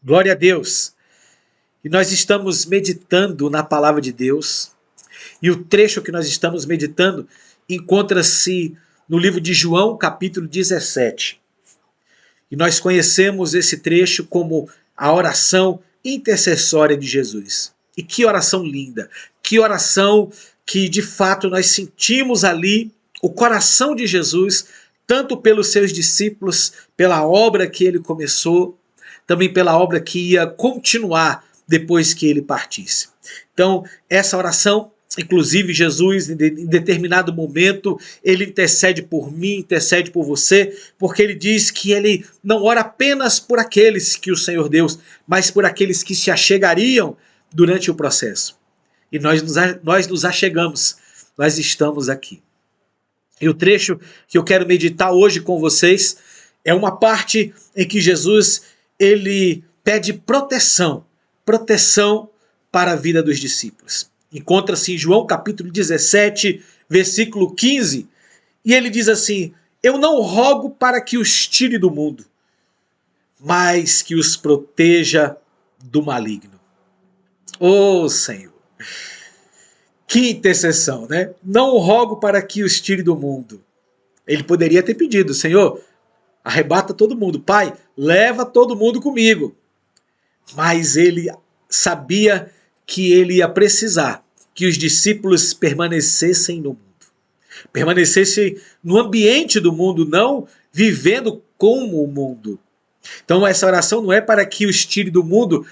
Glória a Deus. E nós estamos meditando na palavra de Deus. E o trecho que nós estamos meditando encontra-se no livro de João, capítulo 17. E nós conhecemos esse trecho como a oração intercessória de Jesus. E que oração linda! Que oração que de fato nós sentimos ali o coração de Jesus, tanto pelos seus discípulos, pela obra que ele começou, também pela obra que ia continuar depois que ele partisse. Então, essa oração, inclusive Jesus, em determinado momento, ele intercede por mim, intercede por você, porque ele diz que ele não ora apenas por aqueles que o Senhor deu, mas por aqueles que se achegariam durante o processo. E nós nos achegamos, nós estamos aqui. E o trecho que eu quero meditar hoje com vocês é uma parte em que Jesus ele pede proteção para a vida dos discípulos. Encontra-se em João capítulo 17, versículo 15, e ele diz assim: eu não rogo para que os tire do mundo, mas que os proteja do maligno. Oh, Senhor! Que intercessão, né? Não rogo para que os tire do mundo. Ele poderia ter pedido: Senhor, arrebata todo mundo. Pai, leva todo mundo comigo. Mas ele sabia que ele ia precisar que os discípulos permanecessem no mundo. Permanecessem no ambiente do mundo, não vivendo como o mundo. Então essa oração não é para que os tire do mundo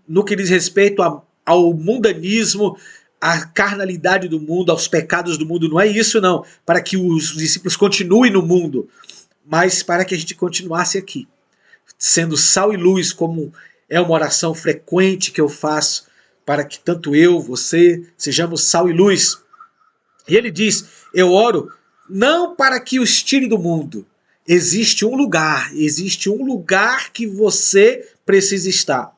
no que diz respeito ao mundanismo, à carnalidade do mundo, aos pecados do mundo. Não é isso, não. Para que os discípulos continuem no mundo, mas para que a gente continuasse aqui, sendo sal e luz, como é uma oração frequente que eu faço, para que tanto eu, você, sejamos sal e luz. E ele diz: eu oro não para que os tire do mundo. Existe um lugar que você precisa estar.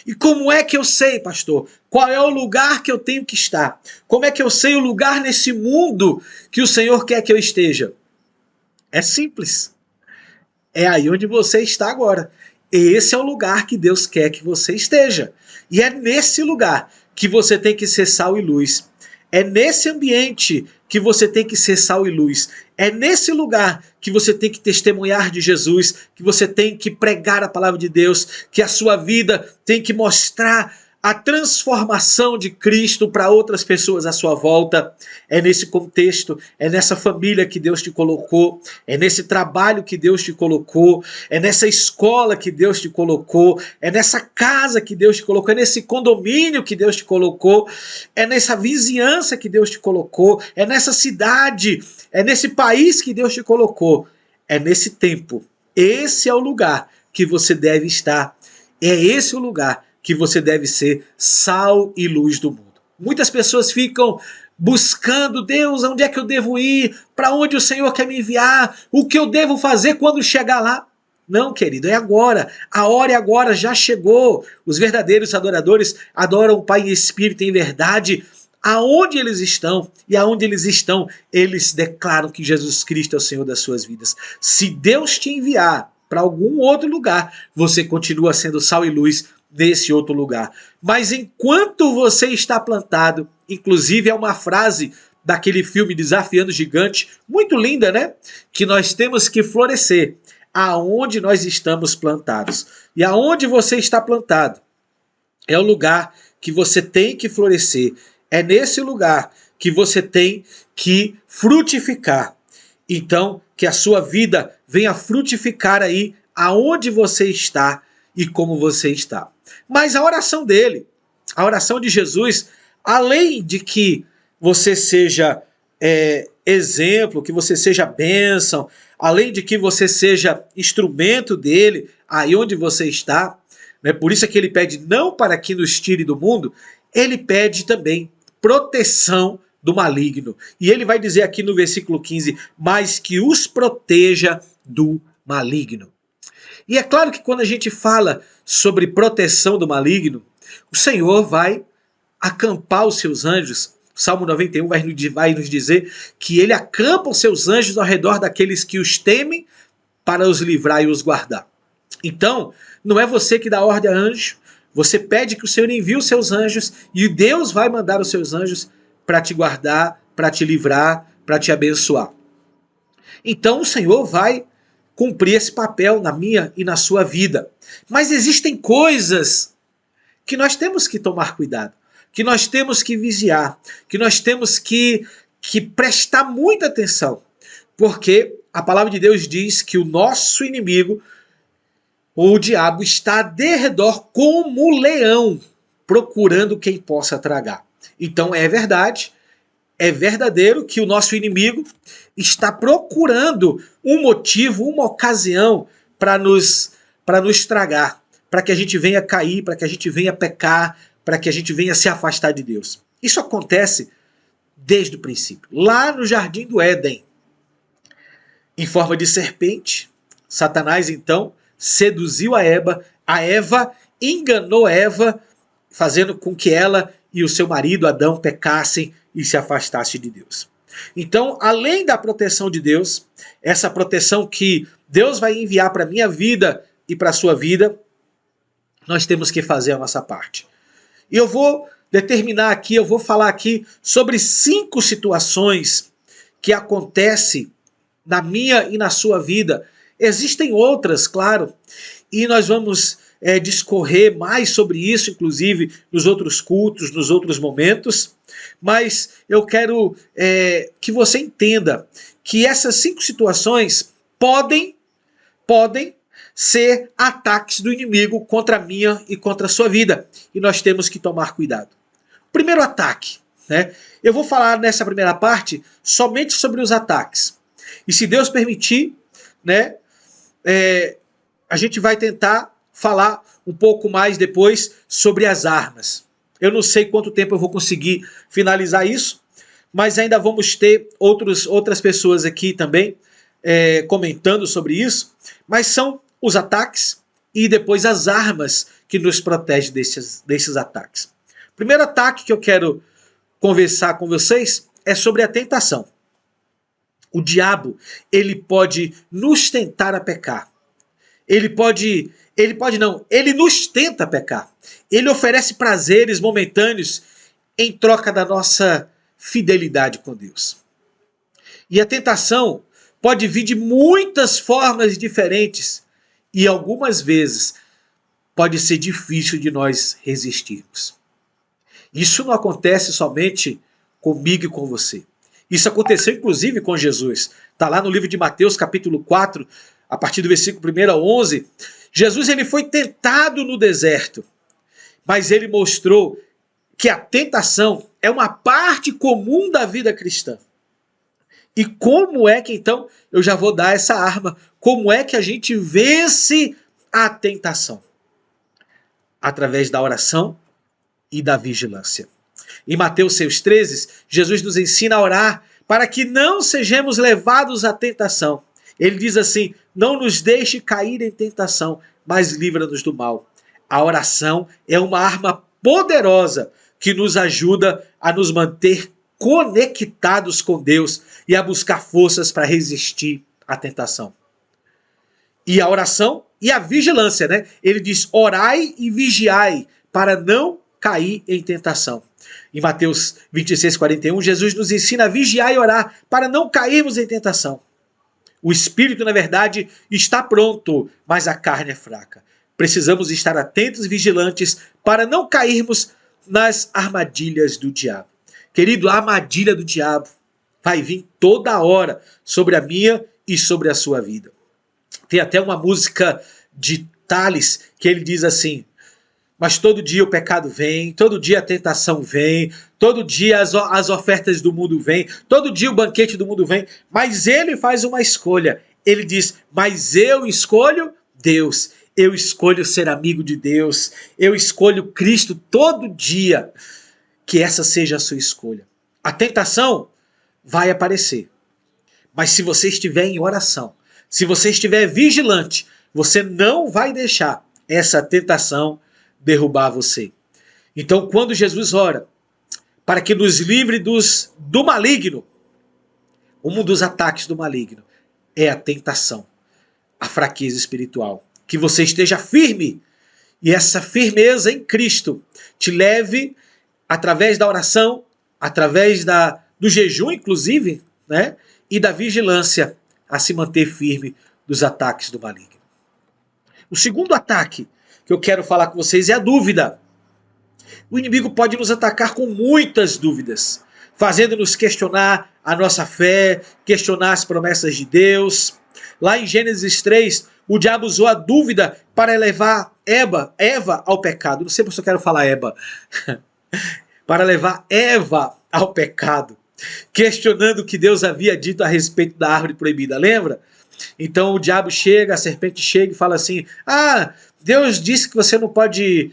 E como é que eu sei, pastor? Qual é o lugar que eu tenho que estar? Como é que eu sei o lugar nesse mundo que o Senhor quer que eu esteja? É simples. É aí onde você está agora. Esse é o lugar que Deus quer que você esteja. E é nesse lugar que você tem que ser sal e luz. É nesse ambiente que você tem que ser sal e luz. É nesse lugar que você tem que testemunhar de Jesus, que você tem que pregar a palavra de Deus, que a sua vida tem que mostrar a transformação de Cristo para outras pessoas à sua volta. É nesse contexto, é nessa família que Deus te colocou, é nesse trabalho que Deus te colocou, é nessa escola que Deus te colocou, é nessa casa que Deus te colocou, é nesse condomínio que Deus te colocou, é nessa vizinhança que Deus te colocou, é nessa cidade, é nesse país que Deus te colocou, é nesse tempo. Esse é o lugar que você deve estar, é esse o lugar que você deve ser sal e luz do mundo. Muitas pessoas ficam buscando: Deus, onde é que eu devo ir? Para onde o Senhor quer me enviar? O que eu devo fazer quando chegar lá? Não, querido, é agora. A hora é agora, já chegou. Os verdadeiros adoradores adoram o Pai em espírito e em verdade. Aonde eles estão, e aonde eles estão, eles declaram que Jesus Cristo é o Senhor das suas vidas. Se Deus te enviar para algum outro lugar, você continua sendo sal e luz nesse outro lugar. Mas enquanto você está plantado, inclusive é uma frase daquele filme Desafiando o Gigante, muito linda, né? Que nós temos que florescer aonde nós estamos plantados. E aonde você está plantado é o lugar que você tem que florescer. É nesse lugar que você tem que frutificar. Então, que a sua vida venha frutificar aí aonde você está e como você está. Mas a oração dele, a oração de Jesus, além de que você seja exemplo, que você seja bênção, além de que você seja instrumento dele, aí onde você está, né? Por isso é que ele pede não para que nos tire do mundo, ele pede também proteção do maligno. E ele vai dizer aqui no versículo 15, mas que os proteja do maligno. E é claro que quando a gente fala sobre proteção do maligno, o Senhor vai acampar os seus anjos. O Salmo 91 vai nos dizer que ele acampa os seus anjos ao redor daqueles que os temem para os livrar e os guardar. Então, não é você que dá ordem a anjo, você pede que o Senhor envie os seus anjos e Deus vai mandar os seus anjos para te guardar, para te livrar, para te abençoar. Então o Senhor vai cumprir esse papel na minha e na sua vida. Mas existem coisas que nós temos que tomar cuidado, que nós temos que vigiar, que nós temos que prestar muita atenção. Porque a palavra de Deus diz que o nosso inimigo, o diabo, está de redor como leão, procurando quem possa tragar. Então é verdade, é verdadeiro que o nosso inimigo está procurando um motivo, uma ocasião para nos tragar, para que a gente venha cair, para que a gente venha pecar, para que a gente venha se afastar de Deus. Isso acontece desde o princípio. Lá no Jardim do Éden, em forma de serpente, Satanás então seduziu a Eva enganou Eva, fazendo com que ela e o seu marido Adão pecassem e se afastassem de Deus. Então, além da proteção de Deus, essa proteção que Deus vai enviar para a minha vida e para a sua vida, nós temos que fazer a nossa parte. E eu vou determinar aqui, eu vou falar aqui sobre 5 situações que acontecem na minha e na sua vida. Existem outras, claro, e nós vamos discorrer mais sobre isso, inclusive nos outros cultos, nos outros momentos, mas eu quero que você entenda que essas 5 situações podem ser ataques do inimigo contra a minha e contra a sua vida, e nós temos que tomar cuidado. Primeiro ataque, né? Eu vou falar nessa primeira parte somente sobre os ataques, e se Deus permitir, né, a gente vai tentar falar um pouco mais depois sobre as armas. Eu não sei quanto tempo eu vou conseguir finalizar isso, mas ainda vamos ter outras pessoas aqui também comentando sobre isso, mas são os ataques e depois as armas que nos protegem desses ataques. O primeiro ataque que eu quero conversar com vocês é sobre a tentação. O diabo, ele pode nos tentar a pecar. Ele nos tenta a pecar. Ele oferece prazeres momentâneos em troca da nossa fidelidade com Deus. E a tentação pode vir de muitas formas diferentes e algumas vezes pode ser difícil de nós resistirmos. Isso não acontece somente comigo e com você. Isso aconteceu inclusive com Jesus. Está lá no livro de Mateus, capítulo 4, a partir do versículo 1 ao 11. Jesus ele foi tentado no deserto, mas ele mostrou que a tentação é uma parte comum da vida cristã. E como é que então, eu já vou dar essa arma, como é que a gente vence a tentação? Através da oração e da vigilância. Em Mateus 6,13, Jesus nos ensina a orar para que não sejamos levados à tentação. Ele diz assim: não nos deixe cair em tentação, mas livra-nos do mal. A oração é uma arma poderosa que nos ajuda a nos manter conectados com Deus e a buscar forças para resistir à tentação. E a oração e a vigilância, né? Ele diz: orai e vigiai para não cair em tentação. Em Mateus 26:41, Jesus nos ensina a vigiar e orar para não cairmos em tentação. O espírito, na verdade, está pronto, mas a carne é fraca. Precisamos estar atentos e vigilantes para não cairmos nas armadilhas do diabo. Querido, a armadilha do diabo vai vir toda hora sobre a minha e sobre a sua vida. Tem até uma música de Tales que ele diz assim: mas todo dia o pecado vem, todo dia a tentação vem, todo dia as ofertas do mundo vêm, todo dia o banquete do mundo vem, mas ele faz uma escolha. Ele diz: mas eu escolho Deus, eu escolho ser amigo de Deus, eu escolho Cristo todo dia. Que essa seja a sua escolha. A tentação vai aparecer, mas se você estiver em oração, se você estiver vigilante, você não vai deixar essa tentação derrubar você. Então, quando Jesus ora para que nos livre do maligno, um dos ataques do maligno é a tentação, a fraqueza espiritual, que você esteja firme e essa firmeza em Cristo te leve, através da oração, através do jejum, inclusive, né, e da vigilância, a se manter firme dos ataques do maligno. O segundo ataque que eu quero falar com vocês é a dúvida. O inimigo pode nos atacar com muitas dúvidas, fazendo-nos questionar a nossa fé, questionar as promessas de Deus. Lá em Gênesis 3, o diabo usou a dúvida para levar Eva ao pecado. Não sei por que eu quero falar Eva. Para levar Eva ao pecado, questionando o que Deus havia dito a respeito da árvore proibida, lembra? Então o diabo chega, a serpente chega e fala assim, Deus disse que você não pode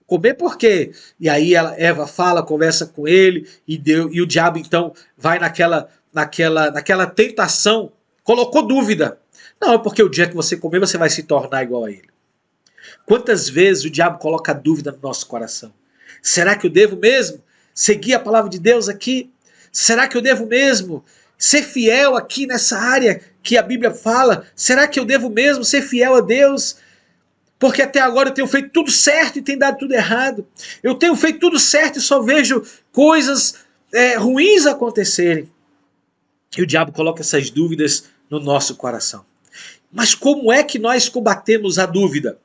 comer por quê? E aí Eva fala, conversa com ele, e o diabo então vai naquela tentação, colocou dúvida. Não, é porque o dia que você comer você vai se tornar igual a ele. Quantas vezes o diabo coloca dúvida no nosso coração? Será que eu devo mesmo seguir a palavra de Deus aqui? Será que eu devo mesmo ser fiel aqui nessa área que a Bíblia fala? Será que eu devo mesmo ser fiel a Deus? Porque até agora eu tenho feito tudo certo e tem dado tudo errado. Eu tenho feito tudo certo e só vejo coisas ruins acontecerem. E o diabo coloca essas dúvidas no nosso coração. Mas como é que nós combatemos a dúvida?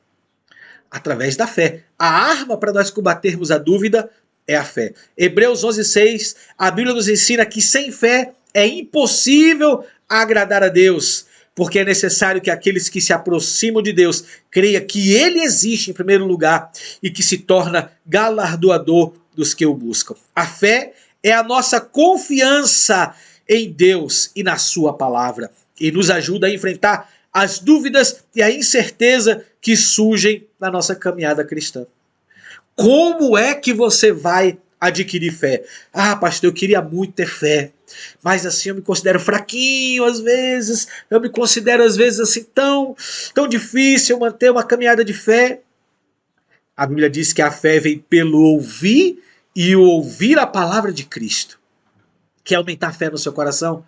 Através da fé. A arma para nós combatermos a dúvida é a fé. Hebreus 11:6, a Bíblia nos ensina que sem fé é impossível agradar a Deus, porque é necessário que aqueles que se aproximam de Deus creiam que Ele existe em primeiro lugar e que se torna galardoador dos que o buscam. A fé é a nossa confiança em Deus e na sua palavra e nos ajuda a enfrentar as dúvidas e a incerteza que surgem na nossa caminhada cristã. Como é que você vai adquirir fé? Pastor, eu queria muito ter fé, mas assim eu me considero fraquinho às vezes, eu me considero às vezes assim tão difícil manter uma caminhada de fé. A Bíblia diz que a fé vem pelo ouvir e ouvir a palavra de Cristo. Quer aumentar a fé no seu coração?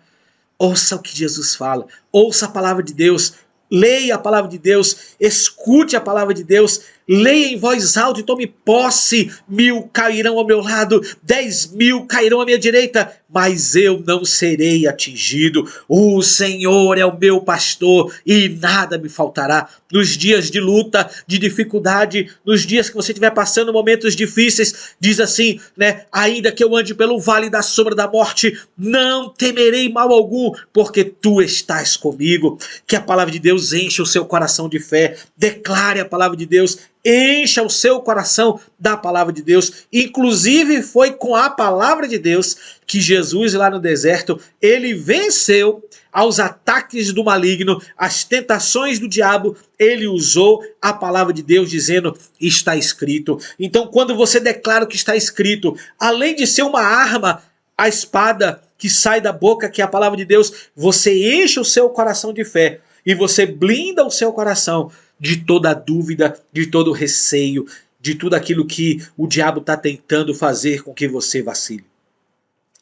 Ouça o que Jesus fala, ouça a palavra de Deus, leia a palavra de Deus, escute a palavra de Deus, leia em voz alta e tome posse. 1000 cairão ao meu lado, 10.000 cairão à minha direita, mas eu não serei atingido. O Senhor é o meu pastor e nada me faltará. Nos dias de luta, de dificuldade, nos dias que você estiver passando momentos difíceis, diz assim, né? Ainda que eu ande pelo vale da sombra da morte, não temerei mal algum, porque tu estás comigo. Que a palavra de Deus encha o seu coração de fé. Declare a palavra de Deus. Encha o seu coração da palavra de Deus. Inclusive foi com a palavra de Deus que Jesus lá no deserto, ele venceu aos ataques do maligno, as tentações do diabo. Ele usou a palavra de Deus dizendo, está escrito. Então quando você declara o que está escrito, além de ser uma arma, a espada que sai da boca, que é a palavra de Deus, você enche o seu coração de fé e você blinda o seu coração de toda dúvida, de todo receio, de tudo aquilo que o diabo está tentando fazer com que você vacile.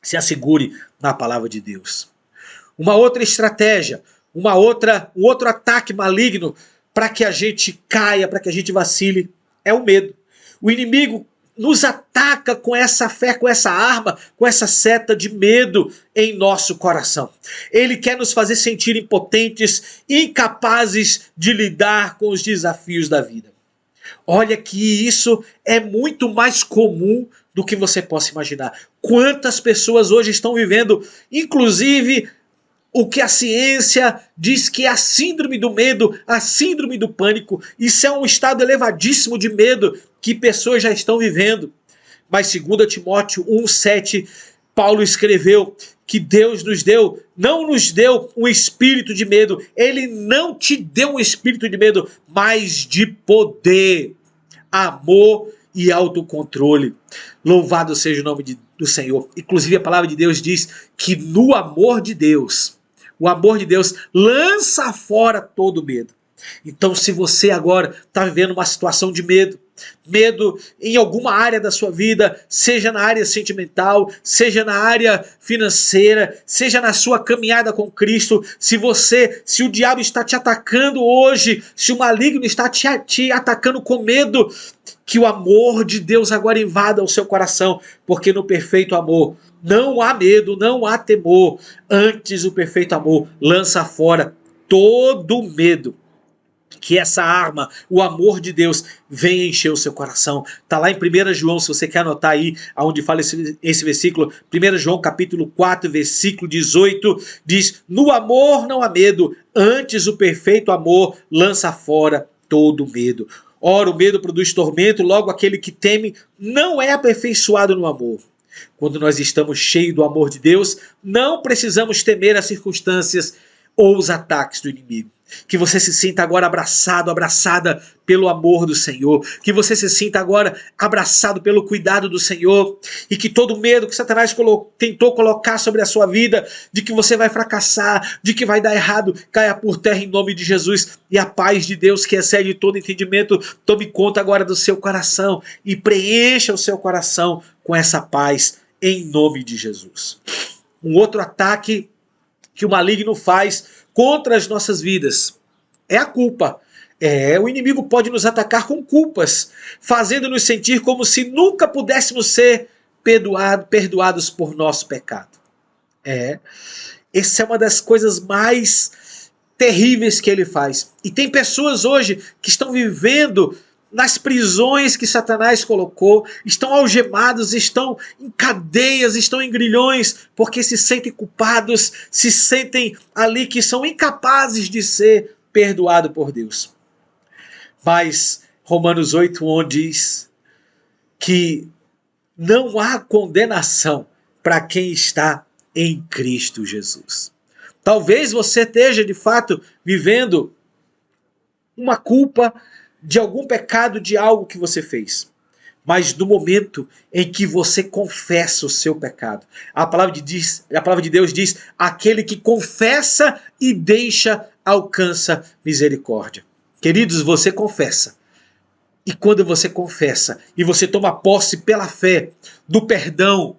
Se assegure na palavra de Deus. Uma outra estratégia, um outro ataque maligno para que a gente caia, para que a gente vacile, é o medo. O inimigo nos ataca com essa fé, com essa arma, com essa seta de medo em nosso coração. Ele quer nos fazer sentir impotentes, incapazes de lidar com os desafios da vida. Olha que isso é muito mais comum do que você possa imaginar. Quantas pessoas hoje estão vivendo, inclusive, o que a ciência diz que é a síndrome do medo, a síndrome do pânico. Isso é um estado elevadíssimo de medo que pessoas já estão vivendo. Mas 2 Timóteo 1,7, Paulo escreveu que Deus não nos deu um espírito de medo. Ele não te deu um espírito de medo, mas de poder, amor e autocontrole. Louvado seja o nome do Senhor. Inclusive a palavra de Deus diz que no amor de Deus, o amor de Deus lança fora todo medo. Então, se você agora está vivendo uma situação de medo, medo em alguma área da sua vida, seja na área sentimental, seja na área financeira, seja na sua caminhada com Cristo, se o diabo está te atacando hoje, se o maligno está te atacando com medo, que o amor de Deus agora invada o seu coração, porque no perfeito amor não há medo, não há temor. Antes, o perfeito amor lança fora todo medo. Que essa arma, o amor de Deus, venha encher o seu coração. Está lá em 1 João, se você quer anotar aí, onde fala esse versículo, 1 João capítulo 4, versículo 18, diz: no amor não há medo, antes o perfeito amor lança fora todo medo. Ora, o medo produz tormento, logo aquele que teme não é aperfeiçoado no amor. Quando nós estamos cheios do amor de Deus, não precisamos temer as circunstâncias ou os ataques do inimigo. Que você se sinta agora abraçado, abraçada pelo amor do Senhor. Que você se sinta agora abraçado pelo cuidado do Senhor. E que todo medo que Satanás tentou colocar sobre a sua vida, de que você vai fracassar, de que vai dar errado, caia por terra em nome de Jesus. E a paz de Deus, que excede todo entendimento, tome conta agora do seu coração e preencha o seu coração com essa paz em nome de Jesus. Um outro ataque que o maligno faz contra as nossas vidas é a culpa. O inimigo pode nos atacar com culpas, fazendo-nos sentir como se nunca pudéssemos ser perdoados por nosso pecado. Essa é uma das coisas mais terríveis que ele faz. E tem pessoas hoje que estão vivendo nas prisões que Satanás colocou, estão algemados, estão em cadeias, estão em grilhões, porque se sentem culpados, se sentem ali que são incapazes de ser perdoados por Deus. Mas Romanos 8:1 diz que não há condenação para quem está em Cristo Jesus. Talvez você esteja de fato vivendo uma culpa de algum pecado, de algo que você fez. Mas no momento em que você confessa o seu pecado, a palavra de Deus diz: aquele que confessa e deixa, alcança misericórdia. Queridos, você confessa. E quando você confessa e você toma posse pela fé do perdão,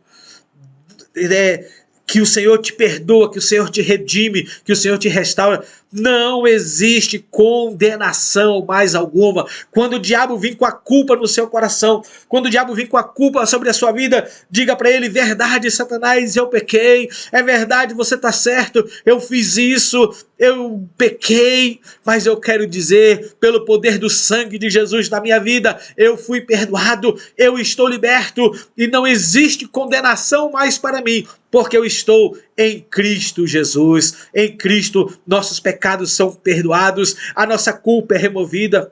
que o Senhor te perdoa, que o Senhor te redime, que o Senhor te restaura, não existe condenação mais alguma. Quando o diabo vir com a culpa no seu coração, quando o diabo vir com a culpa sobre a sua vida, diga para ele: verdade, Satanás, eu pequei, é verdade, você está certo, eu fiz isso, eu pequei, mas eu quero dizer, pelo poder do sangue de Jesus na minha vida, eu fui perdoado, eu estou liberto e não existe condenação mais para mim, porque eu estou em Cristo Jesus. Em Cristo nossos pecados são perdoados, a nossa culpa é removida.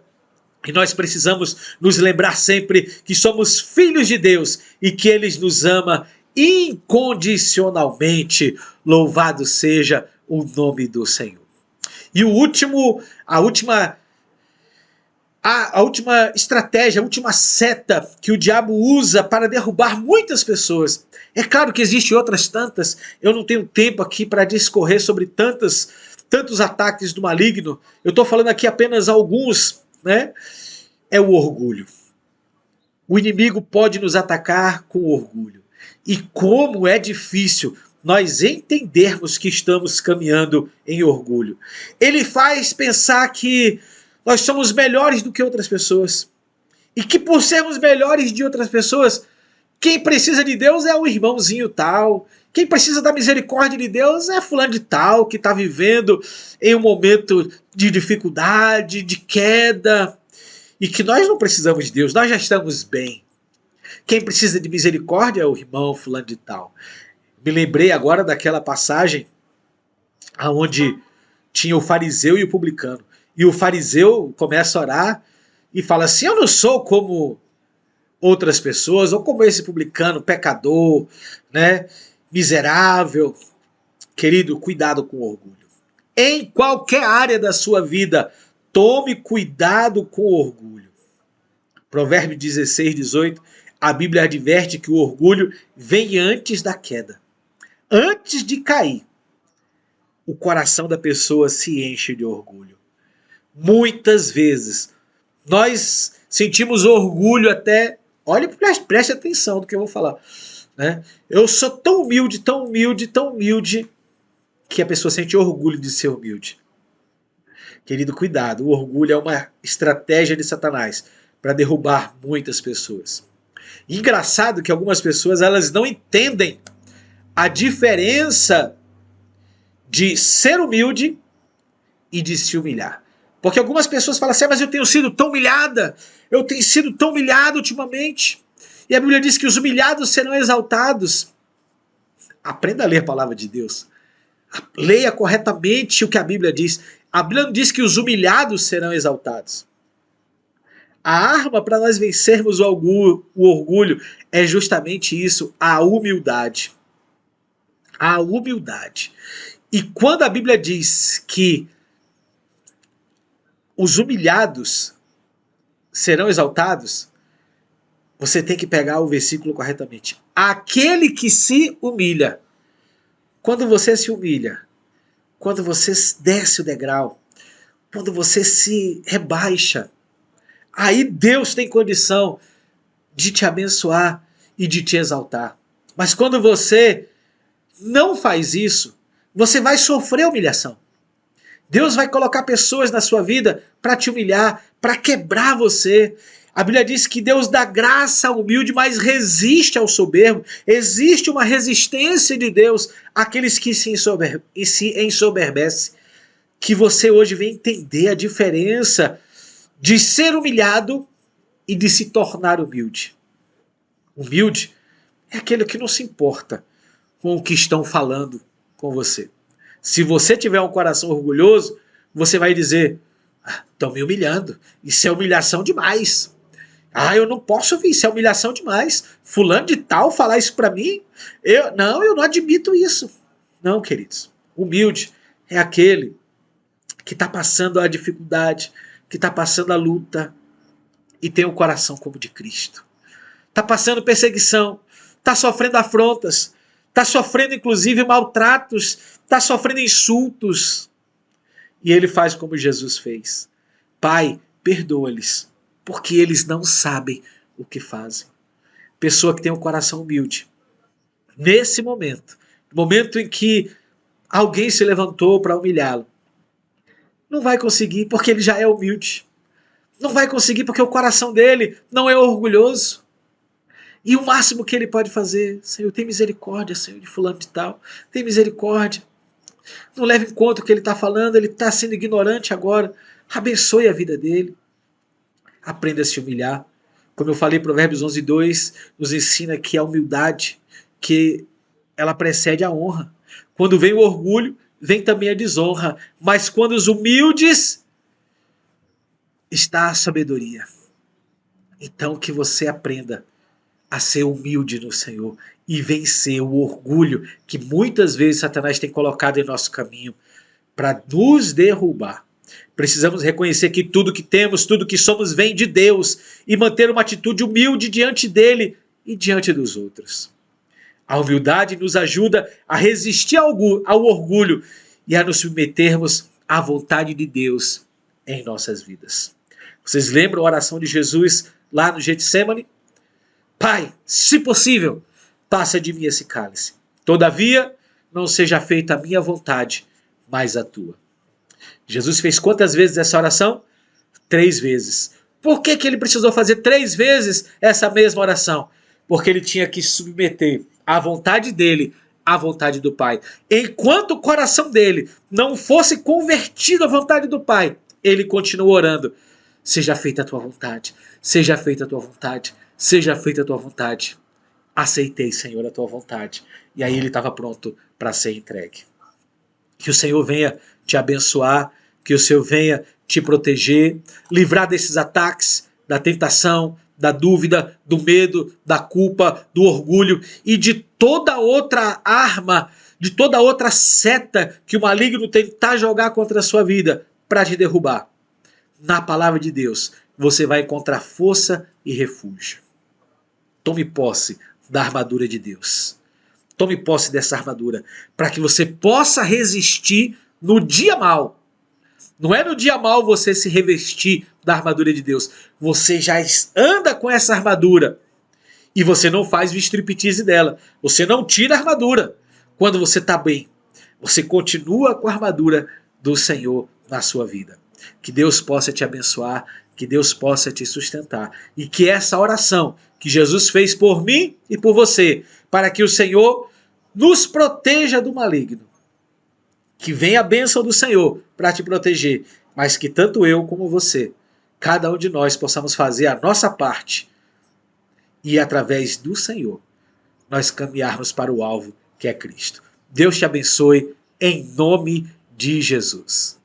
E nós precisamos nos lembrar sempre que somos filhos de Deus e que Ele nos ama incondicionalmente. Louvado seja o nome do Senhor. E a última estratégia, a última seta que o diabo usa para derrubar muitas pessoas. É claro que existem outras tantas, eu não tenho tempo aqui para discorrer sobre tantos ataques do maligno, eu estou falando aqui apenas alguns, né? É o orgulho. O inimigo pode nos atacar com orgulho. E como é difícil nós entendermos que estamos caminhando em orgulho. Ele faz pensar que nós somos melhores do que outras pessoas. E que por sermos melhores de outras pessoas, quem precisa de Deus é o irmãozinho tal. Quem precisa da misericórdia de Deus é fulano de tal, que está vivendo em um momento de dificuldade, de queda. E que nós não precisamos de Deus, nós já estamos bem. Quem precisa de misericórdia é o irmão fulano de tal. Me lembrei agora daquela passagem onde tinha o fariseu e o publicano. E o fariseu começa a orar e fala assim: eu não sou como outras pessoas, ou como esse publicano, pecador, né, miserável. Querido, cuidado com o orgulho. Em qualquer área da sua vida, tome cuidado com o orgulho. Provérbio 16:18, a Bíblia adverte que o orgulho vem antes da queda. Antes de cair, o coração da pessoa se enche de orgulho. Muitas vezes nós sentimos orgulho até, olha, preste atenção do que eu vou falar, né? Eu sou tão humilde, tão humilde, tão humilde, que a pessoa sente orgulho de ser humilde. Querido, cuidado, o orgulho é uma estratégia de Satanás para derrubar muitas pessoas. Engraçado que algumas pessoas elas não entendem a diferença de ser humilde e de se humilhar. Porque algumas pessoas falam assim, mas eu tenho sido tão humilhada, eu tenho sido tão humilhado ultimamente. E a Bíblia diz que os humilhados serão exaltados. Aprenda a ler a palavra de Deus. Leia corretamente o que a Bíblia diz. A Bíblia não diz que os humilhados serão exaltados. A arma para nós vencermos o orgulho é justamente isso, a humildade. A humildade. E quando a Bíblia diz que os humilhados serão exaltados, você tem que pegar o versículo corretamente. Aquele que se humilha. Quando você se humilha, quando você desce o degrau, quando você se rebaixa, aí Deus tem condição de te abençoar e de te exaltar. Mas quando você não faz isso, você vai sofrer humilhação. Deus vai colocar pessoas na sua vida para te humilhar, para quebrar você. A Bíblia diz que Deus dá graça ao humilde, mas resiste ao soberbo. Existe uma resistência de Deus àqueles que se ensoberbecem. Que você hoje vem entender a diferença de ser humilhado e de se tornar humilde. Humilde é aquele que não se importa com o que estão falando com você. Se você tiver um coração orgulhoso, você vai dizer, estão me humilhando, isso é humilhação demais. Eu não posso ouvir, isso é humilhação demais. Fulano de tal falar isso para mim, eu não admito isso. Não, queridos, humilde é aquele que está passando a dificuldade, que está passando a luta e tem o coração como de Cristo. Está passando perseguição, está sofrendo afrontas, está sofrendo inclusive maltratos, está sofrendo insultos. E ele faz como Jesus fez. Pai, perdoa-lhes, porque eles não sabem o que fazem. Pessoa que tem um coração humilde. Nesse momento, no momento em que alguém se levantou para humilhá-lo, não vai conseguir porque ele já é humilde. Não vai conseguir porque o coração dele não é orgulhoso. E o máximo que ele pode fazer, Senhor, tem misericórdia, Senhor, de fulano de tal. Tem misericórdia. Não leve em conta o que ele está falando, ele está sendo ignorante agora. Abençoe a vida dele. Aprenda a se humilhar. Como eu falei, Provérbios 11:2 nos ensina que a humildade, que ela precede a honra. Quando vem o orgulho, vem também a desonra. Mas quando os humildes, está a sabedoria. Então que você aprenda a ser humilde no Senhor e vencer o orgulho que muitas vezes Satanás tem colocado em nosso caminho para nos derrubar. Precisamos reconhecer que tudo que temos, tudo que somos vem de Deus e manter uma atitude humilde diante dele e diante dos outros. A humildade nos ajuda a resistir ao orgulho e a nos submetermos à vontade de Deus em nossas vidas. Vocês lembram a oração de Jesus lá no Getsêmani? Pai, se possível, passa de mim esse cálice. Todavia, não seja feita a minha vontade, mas a tua. Jesus fez quantas vezes essa oração? 3 vezes. Por que ele precisou fazer 3 vezes essa mesma oração? Porque ele tinha que submeter a vontade dele à vontade do Pai. Enquanto o coração dele não fosse convertido à vontade do Pai, ele continuou orando. Seja feita a tua vontade, seja feita a tua vontade, seja feita a tua vontade. Aceitei, Senhor, a tua vontade. E aí ele estava pronto para ser entregue. Que o Senhor venha te abençoar, que o Senhor venha te proteger, livrar desses ataques, da tentação, da dúvida, do medo, da culpa, do orgulho e de toda outra arma, de toda outra seta que o maligno tentar jogar contra a sua vida para te derrubar. Na palavra de Deus, você vai encontrar força e refúgio. Tome posse da armadura de Deus. Tome posse dessa armadura para que você possa resistir no dia mau. Não é no dia mal você se revestir da armadura de Deus. Você já anda com essa armadura. E você não faz o striptease dela. Você não tira a armadura quando você está bem. Você continua com a armadura do Senhor na sua vida. Que Deus possa te abençoar, que Deus possa te sustentar. E que essa oração que Jesus fez por mim e por você, para que o Senhor nos proteja do maligno. Que venha a bênção do Senhor para te proteger, mas que tanto eu como você, cada um de nós possamos fazer a nossa parte e através do Senhor nós caminharmos para o alvo que é Cristo. Deus te abençoe em nome de Jesus.